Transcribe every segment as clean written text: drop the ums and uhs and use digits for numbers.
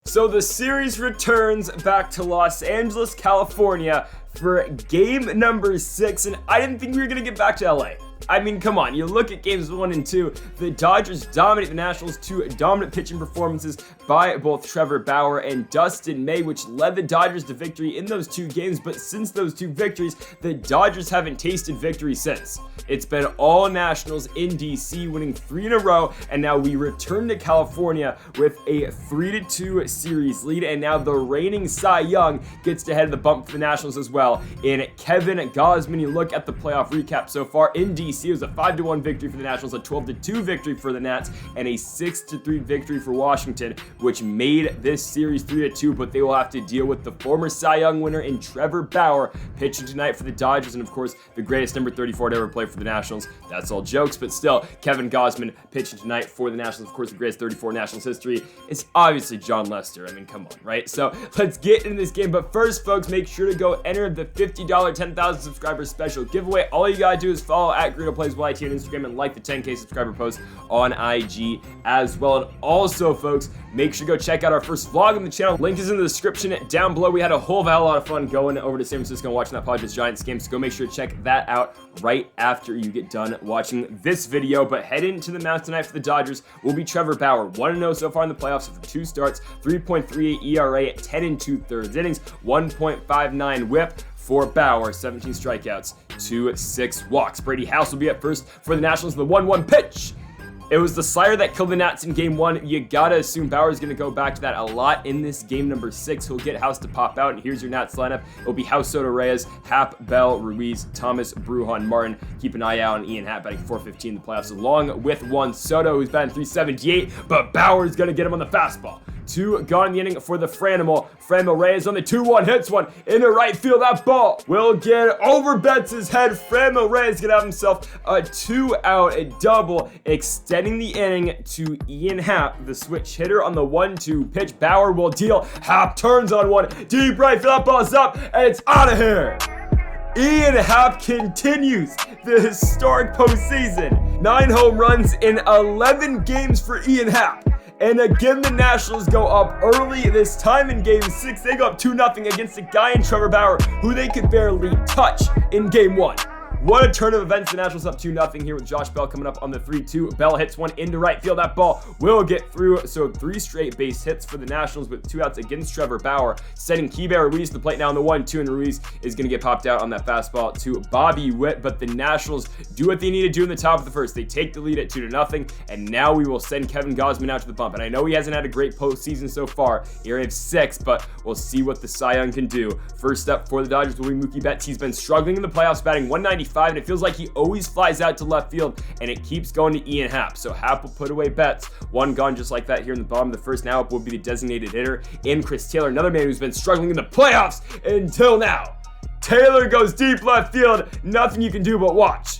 So the series returns back to Los Angeles, California for game number 6, and I didn't think we were going to get back to LA. I mean, come on, you look at games 1 and 2, the Dodgers dominate the Nationals, 2 dominant pitching performances by both Trevor Bauer and Dustin May, which led the Dodgers to victory in those 2 games, but since those 2 victories, the Dodgers haven't tasted victory since. It's been all Nationals in DC, winning 3 in a row, and now we return to California with a 3-2 series lead, and now the reigning Cy Young gets to head of the bump for the Nationals as well. In Kevin Gausman, you look at the playoff recap so far in DC, it was a 5-1 victory for the Nationals, a 12-2 victory for the Nats, and a 6-3 victory for Washington, which made this series 3-2, but they will have to deal with the former Cy Young winner in Trevor Bauer pitching tonight for the Dodgers, and of course, the greatest number 34 to ever play for the Nationals. That's all jokes, but still, Kevin Gausman pitching tonight for the Nationals. Of course, the greatest 34 in Nationals history is obviously John Lester. I mean, come on, right? So let's get into this game, but first, folks, make sure to go enter the $50 10,000 subscribers special giveaway. All you gotta do is follow at Greedo Plays YT on Instagram and like the 10K subscriber post on IG as well. And also, folks, make sure to go check out our first vlog on the channel. Link is in the description down below. We had a whole lot of fun going over to San Francisco and watching that Padres Giants game, so go make sure to check that out right after you get done watching this video. But head into the mound tonight for the Dodgers will be Trevor Bauer, 1-0 so far in the playoffs for 2 starts, 3.38 ERA, 10 2/3 innings, 1.59 whip for Bauer, 17 strikeouts to 6 walks. Brady House will be at first for the Nationals. The 1-1 pitch. It was the slider that killed the Nats in game 1. You gotta assume Bauer's gonna go back to that a lot in this game number 6. He'll get House to pop out, and here's your Nats lineup. It'll be House, Soto, Reyes, Happ, Bell, Ruiz, Thomas, Brujan, Martin. Keep an eye out on Ian Happ batting .415 in the playoffs, along with Juan Soto, who's batting .378, but Bauer's gonna get him on the fastball. 2 gone in the inning for the Franimal. Reyes on the 2-1, hits one into right field. That ball will get over Betts' head. Reyes gonna have himself a 2-out double, extending the inning to Ian Happ, the switch hitter on the 1-2 pitch. Bauer will deal. Happ turns on one, deep right field. That ball's up, and it's out of here. Ian Happ continues the historic postseason. 9 home runs in 11 games for Ian Happ. And again, the Nationals go up early. This time in game 6, they go up 2-0 against a guy in Trevor Bauer who they could barely touch in game 1. What a turn of events. The Nationals up 2-0 here with Josh Bell coming up on the 3-2. Bell hits one into right field. That ball will get through. So 3 straight base hits for the Nationals with 2 outs against Trevor Bauer, sending Keibert Ruiz to the plate now on the 1-2, and Ruiz is going to get popped out on that fastball to Bobby Witt. But the Nationals do what they need to do in the top of the first. They take the lead at 2-0, and now we will send Kevin Gausman out to the bump. And I know he hasn't had a great postseason so far, ERA of 6, but we'll see what the Cy Young can do. First up for the Dodgers will be Mookie Betts. He's been struggling in the playoffs, batting .195, and it feels like he always flies out to left field, and it keeps going to Ian Happ. So Happ will put away Betts. 1 gone just like that here in the bottom of the first. Now Happ will be the designated hitter in Chris Taylor, another man who's been struggling in the playoffs until now. Taylor goes deep left field. Nothing you can do but watch.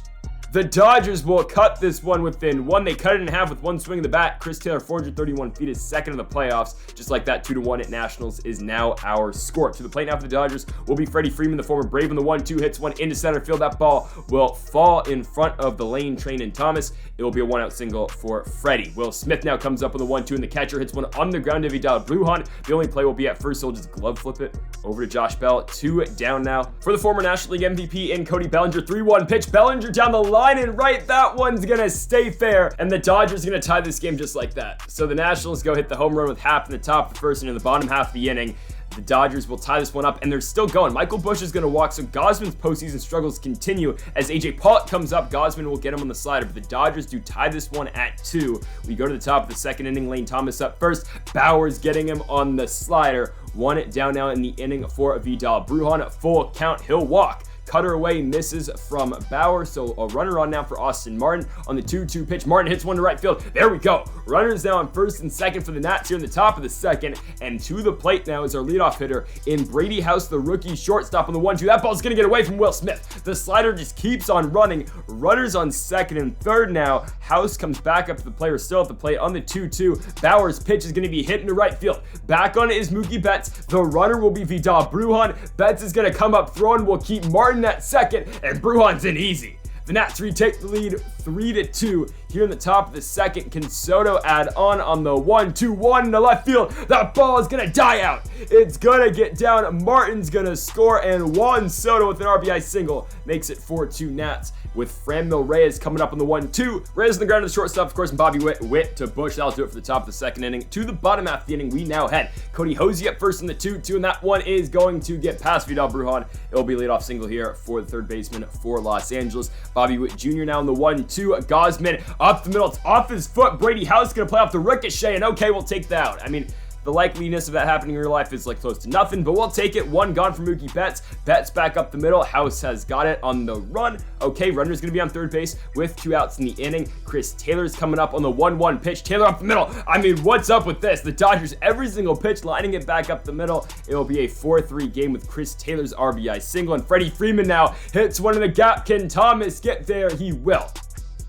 The Dodgers will cut this one within 1. They cut it in half with 1 swing of the bat. Chris Taylor, 431 feet, is second in the playoffs. Just like that, 2-1 at Nationals is now our score. To the plate now for the Dodgers will be Freddie Freeman, the former Brave, on the 1-2, hits one into center field. That ball will fall in front of the lane train and Thomas. It will be a 1-out single for Freddie. Will Smith now comes up with a 1-2, and the catcher hits one on the ground to Vidal Brujan. The only play will be at first. He'll just glove flip it over to Josh Bell. 2 down now for the former National League MVP in Cody Bellinger. 3-1 pitch. Bellinger down the line and right. That one's gonna stay fair, and the Dodgers are gonna tie this game just like that. So the Nationals go hit the home run with Happ in the top of the first, and in the bottom half of the inning, the Dodgers will tie this one up, and they're still going. Michael Busch is going to walk, so Gausman's postseason struggles continue. As A.J. Pollock comes up, Gausman will get him on the slider, but the Dodgers do tie this one at 2. We go to the top of the second inning. Lane Thomas up first. Bauer's getting him on the slider. 1 down now in the inning for Vidal Brujan. Full count. He'll walk. Cutter away, misses from Bauer, so a runner on now for Austin Martin on the 2-2 pitch. Martin hits one to right field. There we go. Runners now on first and second for the Nats here in the top of the second, and to the plate now is our leadoff hitter in Brady House, the rookie shortstop on the 1-2. That ball's gonna get away from Will Smith. The slider just keeps on running. Runners on second and third now. House comes back up to the plate. We're still at the plate on the 2-2. Bauer's pitch is gonna be hit into right field. Back on it is Mookie Betts. The runner will be Vidal Brujan. Betts is gonna come up throwing. We'll keep Martin at second, and Brujan's in easy. The Nats retake the lead 3-2 here in the top of the second. Can Soto add on the 1-2-1 in the left field? That ball is going to die out. It's going to get down. Martin's going to score, and Juan Soto with an RBI single makes it 4-2 Nats, with Franmil Reyes coming up on the 1-2. Reyes on the ground to the shortstop, of course, and Bobby Witt to Bush. That'll do it for the top of the second inning. To the bottom half of the inning, we now head. Cody Hosey up first in the 2-2, and that one is going to get past Vidal Brujan. It'll be a leadoff single here for the third baseman for Los Angeles. Bobby Witt Jr. now in the 1-2. Gosman up the middle. It's off his foot. Brady House going to play off the ricochet, and okay, we'll take that out. I mean, the likeliness of that happening in real life is like close to nothing, but we'll take it. One gone for Mookie Betts. Betts back up the middle. House has got it on the run. Okay, runner's going to be on third base with 2 outs in the inning. Chris Taylor's coming up on the 1-1 pitch. Taylor up the middle. I mean, what's up with this? The Dodgers, every single pitch, lining it back up the middle. It'll be a 4-3 game with Chris Taylor's RBI single, and Freddie Freeman now hits one in the gap. Can Thomas get there? He will.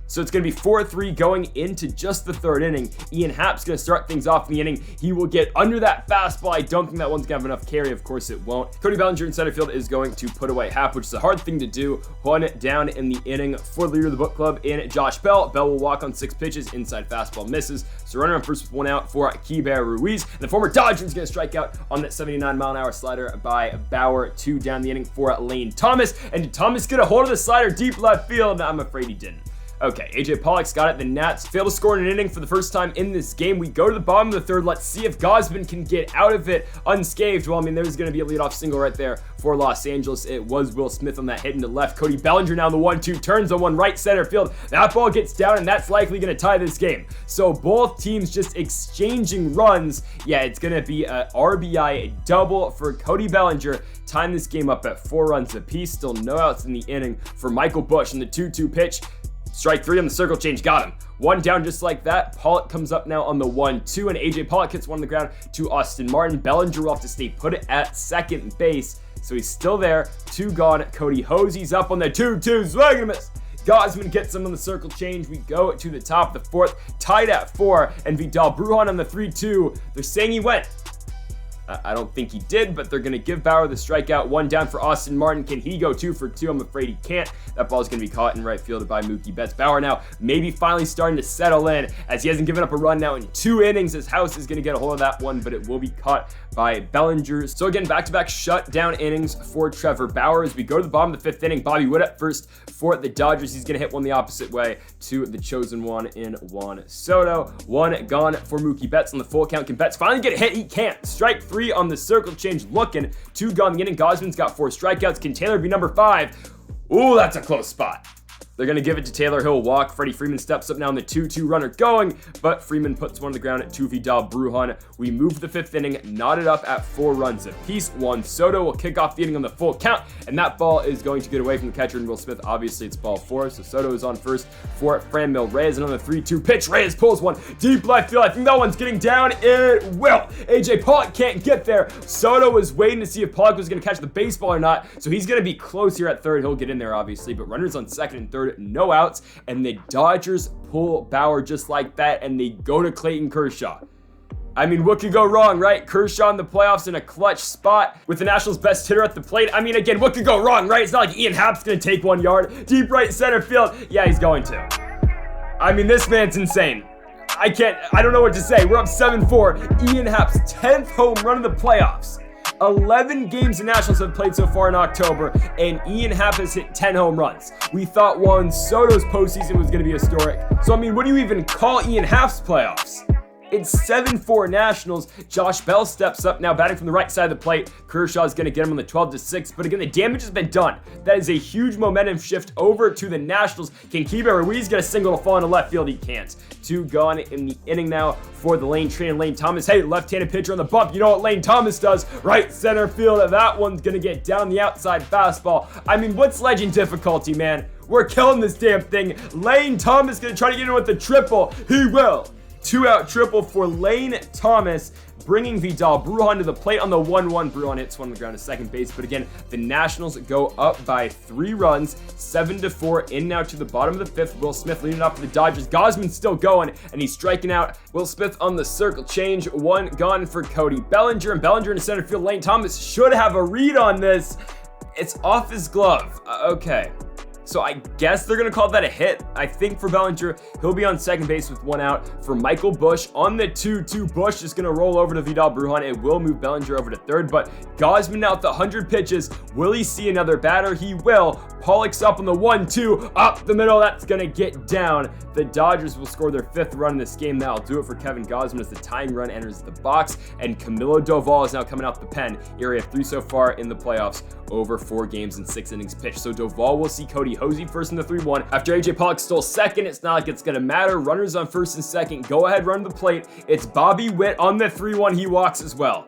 So it's going to be 4-3 going into just the third inning. Ian Happ's going to start things off in the inning. He will get under that fastball. I don't think that one's going to have enough carry. Of course it won't. Cody Bellinger in center field is going to put away Happ, which is a hard thing to do. One down in the inning for the leader of the book club in Josh Bell. Bell will walk on 6 pitches. Inside fastball misses. So runner on first with 1 out for Keibert Ruiz. And the former Dodger is going to strike out on that 79-mile-an-hour slider by Bauer. 2 down the inning for Lane Thomas. And did Thomas get a hold of the slider deep left field? I'm afraid he didn't. Okay, AJ Pollock's got it. The Nats fail to score in an inning for the first time in this game. We go to the bottom of the third. Let's see if Gosman can get out of it unscathed. Well, I mean, there's going to be a leadoff single right there for Los Angeles. It was Will Smith on that hit into left. Cody Bellinger now the 1-2, turns on one right center field. That ball gets down, and that's likely going to tie this game. So both teams just exchanging runs. Yeah, it's going to be an RBI double for Cody Bellinger. Tying this game up at 4 runs apiece. Still no outs in the inning for Michael Busch in the 2-2 pitch. Strike 3 on the circle change, got him. 1 down just like that. Pollock comes up now on the 1-2, and AJ Pollock hits one on the ground to Austin Martin. Bellinger will have to stay put at second base, so he's still there. 2 gone. Cody Hosey's up on the 2-2, swing and a miss. Gosman gets him on the circle change. We go to the top of the 4th, tied at 4, and Vidal Brujan on the 3-2. They're saying he went. I don't think he did, but they're going to give Bauer the strikeout. 1 down for Austin Martin. Can he go 2 for 2? I'm afraid he can't. That ball is going to be caught in right field by Mookie Betts. Bauer now maybe finally starting to settle in, as he hasn't given up a run now in 2 innings. His House is going to get a hold of that one, but it will be caught by Bellinger. So again, back-to-back shutdown innings for Trevor Bauer. As we go to the bottom of the 5th inning, Bobby Witt up first for the Dodgers. He's going to hit one the opposite way to the chosen one in Juan Soto. 1 gone for Mookie Betts on the full count. Can Betts finally get a hit? He can't. Strike 3 on the circle change, looking. 2 gone in the inning. Gosman's got 4 strikeouts. Can Taylor be number 5? Ooh, that's a close spot. They're going to give it to Taylor. He'll walk. Freddie Freeman steps up now in the 2-2 runner going, but Freeman puts one on the ground to Vidal Brujan. We move the 5th inning, knotted up at 4 runs apiece. Juan Soto will kick off the inning on the full count, and that ball is going to get away from the catcher and Will Smith. Obviously, it's ball 4, so Soto is on first for Franmil Reyes. Another 3-2 pitch. Reyes pulls one deep left field. I think that one's getting down. It will. AJ Pollock can't get there. Soto was waiting to see if Pollock was going to catch the baseball or not, so he's going to be close here at third. He'll get in there, obviously, but runners on second and third, no outs, and the Dodgers pull Bauer just like that, and they go to Clayton Kershaw. I mean, what could go wrong, right? Kershaw in the playoffs in a clutch spot with the Nationals' best hitter at the plate. I mean, again, what could go wrong, right? It's not like Ian Happ's going to take 1 yard. Deep right center field. Yeah, he's going to. I mean, this man's insane. I don't know what to say. We're up 7-4. Ian Happ's 10th home run of the playoffs. 11 games the Nationals have played so far in October, and Ian Happ has hit 10 home runs. We thought Juan Soto's postseason was going to be historic. So, I mean, what do you even call Ian Happ's playoffs? It's 7-4 Nationals. Josh Bell steps up now, batting from the right side of the plate. Kershaw's going to get him on the 12-6. But again, the damage has been done. That is a huge momentum shift over to the Nationals. Can Keibert Ruiz get a single to fall into left field? He can't. 2 gone in the inning now for the Lane train. Lane Thomas, hey, left-handed pitcher on the bump. You know what Lane Thomas does? Right center field. That one's going to get down the outside fastball. I mean, what's legend difficulty, man? We're killing this damn thing. Lane Thomas going to try to get in with the triple. He will. 2-out triple for Lane Thomas, bringing Vidal Brujan to the plate on the 1-1. Brujan hits one on the ground to second base, but again, the Nationals go up by 3 runs, 7-4, in now to the bottom of the 5th. Will Smith leading off for the Dodgers. Gosman's still going, and he's striking out. Will Smith on the circle change, 1 gone for Cody Bellinger, and Bellinger in center field. Lane Thomas should have a read on this. It's off his glove. Okay. So I guess they're going to call that a hit. I think for Bellinger, he'll be on second base with 1 out. For Michael Busch on the 2-2, Busch is going to roll over to Vidal Brujan. It will move Bellinger over to third, but Gausman now with the 100 pitches. Will he see another batter? He will. Pollock's up on the 1-2, up the middle. That's going to get down. The Dodgers will score their 5th run in this game. That'll do it for Kevin Gausman as the tying run enters the box, and Camilo Doval is now coming out the pen. Area of 3 so far in the playoffs, over 4 games and 6 innings pitched. So Doval will see Cody Hosey first in the 3-1. After AJ Pollock stole second, it's not like it's going to matter. Runners on first and second. Go ahead, run to the plate. It's Bobby Witt on the 3-1. He walks as well.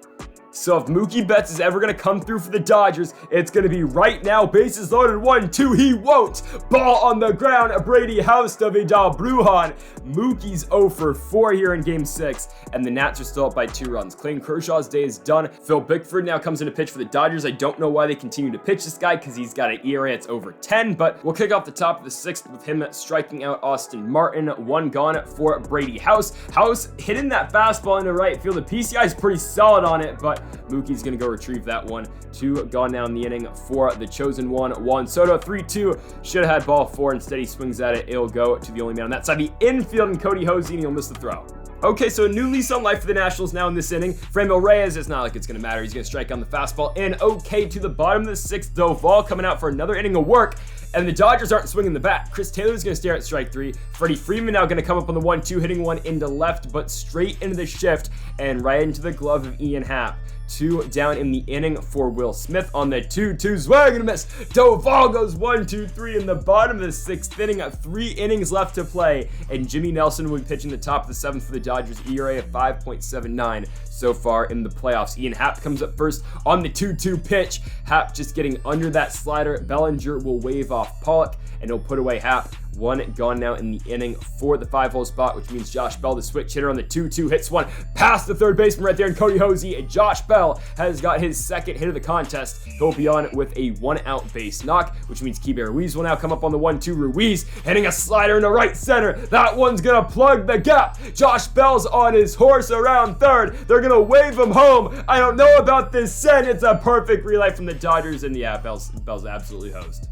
So if Mookie Betts is ever going to come through for the Dodgers, it's going to be right now. Bases loaded, 1-2. He won't. Ball on the ground. Brady House to Vidal Brujan. Mookie's 0 for 4 here in Game 6, and the Nats are still up by 2 runs. Clayton Kershaw's day is done. Phil Bickford now comes in to pitch for the Dodgers. I don't know why they continue to pitch this guy because he's got an ERA that's over 10, but we'll kick off the top of the 6th with him striking out Austin Martin. 1 gone for Brady House. House hitting that fastball into right field. The PCI is pretty solid on it, but Mookie's going to go retrieve that one. 2 gone now in the inning for the chosen one. Juan Soto, 3-2. Should have had ball 4. Instead, he swings at it. It'll go to the only man on that side. The infield, and Cody Hosey, and he'll miss the throw. Okay, so a new lease on life for the Nationals now in this inning. Franmil Reyes, it's not like it's going to matter. He's going to strike on the fastball. And okay, to the bottom of the 6th, Doval coming out for another inning of work. And the Dodgers aren't swinging the bat. Chris Taylor's going to stare at strike 3. Freddie Freeman now going to come up on the 1-2, hitting one into left, but straight into the shift and right into the glove of Ian Happ. 2 down in the inning for Will Smith on the 2-2. Swing and a miss. Doval goes 1-2-3 in the bottom of the 6th inning. 3 innings left to play, and Jimmy Nelson will be pitching the top of the 7th for the Dodgers. ERA of 5.79 so far in the playoffs. Ian Happ comes up first on the 2-2 pitch. Happ just getting under that slider. Bellinger will wave off Pollock, and he'll put away Happ. 1 gone now in the inning for the 5-hole spot, which means Josh Bell, the switch hitter on the 2-2, hits one past the third baseman right there, and Cody Hosey. And Josh Bell has got his 2nd hit of the contest. He'll be on with a 1-out base knock, which means Keibert Ruiz will now come up on the 1-2. Ruiz hitting a slider into right center. That one's gonna plug the gap. Josh Bell's on his horse around third. They're gonna wave him home. I don't know about this send. It's a perfect relay from the Dodgers, and yeah, Bell's absolutely hosed.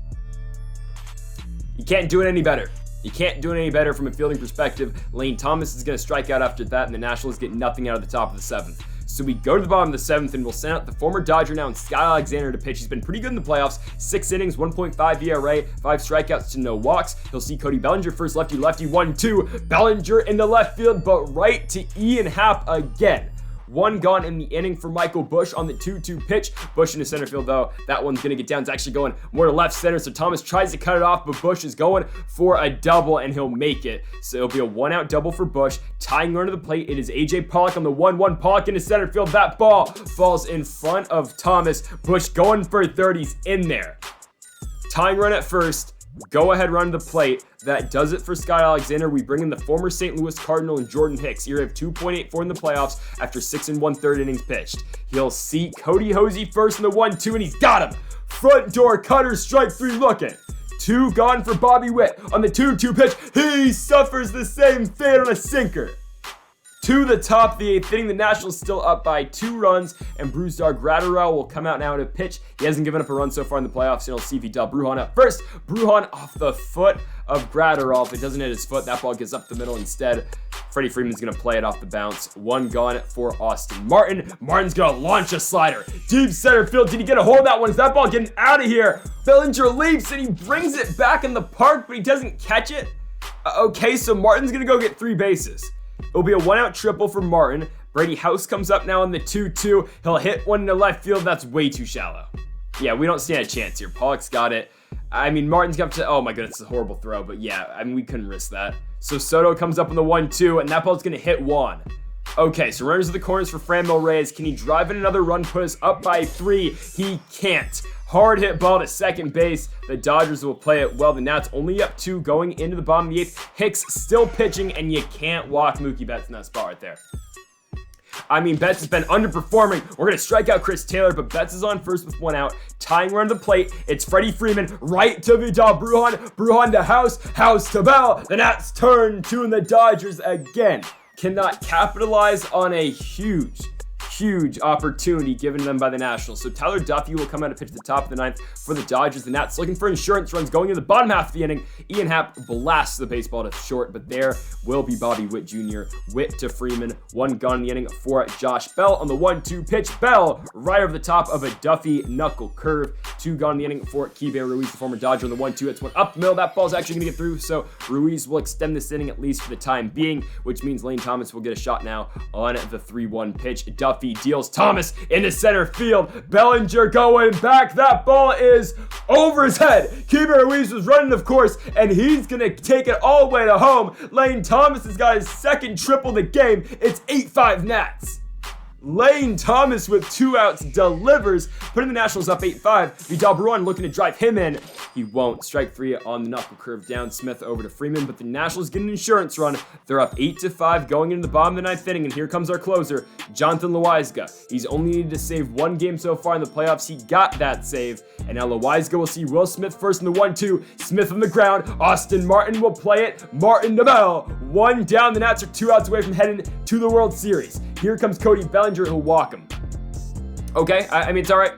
You can't do it any better. You can't do it any better from a fielding perspective. Lane Thomas is going to strike out after that, and the Nationals get nothing out of the top of the 7th. So we go to the bottom of the 7th, and we'll send out the former Dodger now and Scott Alexander to pitch. He's been pretty good in the playoffs. 6 innings, 1.5 ERA, 5 strikeouts to no walks. He'll see Cody Bellinger first, lefty, 1-2. Bellinger into left field, but right to Ian Happ again. 1 gone in the inning for Michael Busch on the 2-2 pitch. Busch into center field, though. That one's going to get down. It's actually going more to left center, so Thomas tries to cut it off, but Busch is going for a double, and he'll make it. So it'll be a 1-out double for Busch. Tying run to the plate, it is AJ Pollock on the 1-1. Pollock into center field. That ball falls in front of Thomas. Busch going for 30s, he's in there. Tying run at first. Go ahead, run to the plate. That does it for Scott Alexander. We bring in the former St. Louis Cardinal and Jordan Hicks. ERA of 2.84 in the playoffs after 6 1/3 innings pitched. He'll see Cody Hosey first in the 1-2, and he's got him. Front door cutter, strike 3 looking. 2 gone for Bobby Witt on the 2-2 pitch. He suffers the same fate on a sinker. To the top of the 8th inning, the Nationals still up by 2 runs, and Brusdar Graterol will come out now to pitch. He hasn't given up a run so far in the playoffs, and he'll see Vidal Brujan up first. Brujan off the foot of Graterol. If it doesn't hit his foot, that ball gets up the middle instead. Freddie Freeman's going to play it off the bounce. 1 gone for Austin Martin. Martin's going to launch a slider. Deep center field. Did he get a hold of that one? Is that ball getting out of here? Bellinger leaps, and he brings it back in the park, but he doesn't catch it. Okay, so Martin's going to go get 3 bases. It'll be a 1-out triple for Martin. Brady House comes up now on the 2-2. He'll hit one into left field. That's way too shallow. Yeah, we don't stand a chance here. Pollock's got it. I mean, Martin's got to... Oh, my goodness, it's a horrible throw. But yeah, I mean, we couldn't risk that. So Soto comes up on the 1-2, and that ball's going to hit Juan. Okay, so runners to the corners for Franmil Reyes. Can he drive in another run, put us up by 3? He can't. Hard hit ball to second base. The Dodgers will play it well. The Nats only up 2 going into the bottom of the 8th. Hicks still pitching, and you can't walk Mookie Betts in that spot right there. I mean, Betts has been underperforming. We're going to strike out Chris Taylor, but Betts is on first with 1 out. Tying run to the plate. It's Freddie Freeman right to Vidal Brujan. Brujan to House. House to Bell. The Nats turn 2, and the Dodgers again cannot capitalize on a huge huge opportunity given them by the Nationals. So Tyler Duffy will come out to pitch at the top of the ninth for the Dodgers. The Nats looking for insurance runs going into the bottom half of the inning. Ian Happ blasts the baseball to short, but there will be Bobby Witt Jr. Witt to Freeman. One gun in the inning for Josh Bell on the 1-2 pitch. Bell right over the top of a Duffy knuckle curve. Two gone in the inning for Keibert Ruiz, the former Dodger, on the 1-2. It's one up the middle. That ball's actually going to get through, so Ruiz will extend this inning at least for the time being, which means Lane Thomas will get a shot now on the 3-1 pitch. Duffy deals Thomas into center field. Bellinger going back. That ball is over his head. Keibert Ruiz was running, of course, and he's going to take it all the way to home. Lane Thomas has got his second triple of the game. It's 8-5 Nats. Lane Thomas with 2 outs delivers, putting the Nationals up 8-5. Vidal Bruin looking to drive him in. He won't. Strike 3 on the knuckle curve down. Smith over to Freeman, but the Nationals get an insurance run. They're up 8-5 going into the bottom of the 9th inning, and here comes our closer, Jonathan Loaiza. He's only needed to save 1 game so far in the playoffs. He got that save, and now Loaiza will see Will Smith first in the 1-2. Smith on the ground. Austin Martin will play it. Martin to Bell. 1 down. The Nats are 2 outs away from heading to the World Series. Here comes Cody Bellinger, who'll walk him. Okay, I mean, it's all right.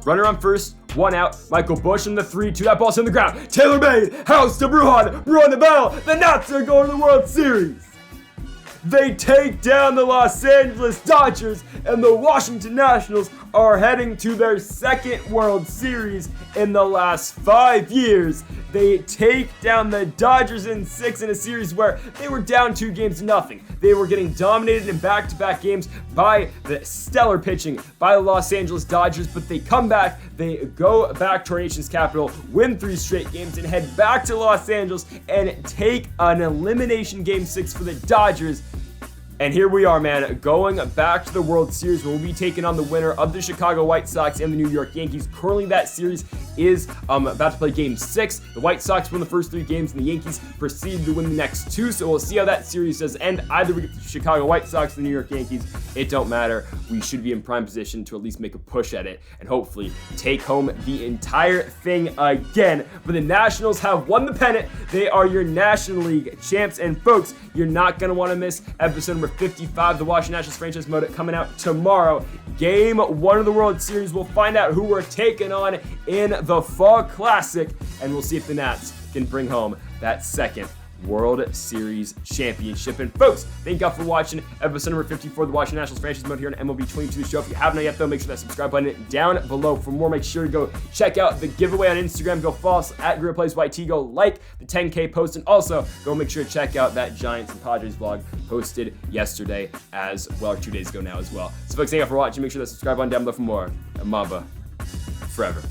Runner on first, 1 out. Michael Busch in the 3-2. That ball's in the ground. Taylor Made, house to Bruin. Bruin to Bell. The Nats are going to the World Series. They take down the Los Angeles Dodgers, and the Washington Nationals are heading to their 2nd World Series in the last 5 years. They take down the Dodgers in 6 in a series where they were down 2-0. They were getting dominated in back-to-back games by the stellar pitching by the Los Angeles Dodgers, but they come back, they go back to our nation's capital, win 3 straight games, and head back to Los Angeles and take an elimination Game 6 for the Dodgers. And here we are, man, going back to the World Series. We'll be taking on the winner of the Chicago White Sox and the New York Yankees. Currently, that series is about to play Game 6. The White Sox won the first 3 games, and the Yankees proceeded to win the next 2. So we'll see how that series does end. Either we get the Chicago White Sox or the New York Yankees. It don't matter. We should be in prime position to at least make a push at it and hopefully take home the entire thing again. But the Nationals have won the pennant. They are your National League champs. And folks, you're not going to want to miss episode number 55, the Washington Nationals franchise mode, coming out tomorrow. Game 1 of the World Series. We'll find out who we're taking on in the Fall Classic, and we'll see if the Nats can bring home that 2nd World Series championship. And folks, thank y'all for watching episode number 54 of the Washington Nationals franchise mode here on MLB 22 show. If you haven't yet, though, make sure that subscribe button down below. For more, make sure to go check out the giveaway on Instagram. Go follow us at GreedoPlaysYT. Go like the 10K post, and also go make sure to check out that Giants and Padres vlog posted yesterday as well, or 2 days ago now as well. So folks, thank y'all for watching. Make sure that subscribe button down below for more. And Mamba forever.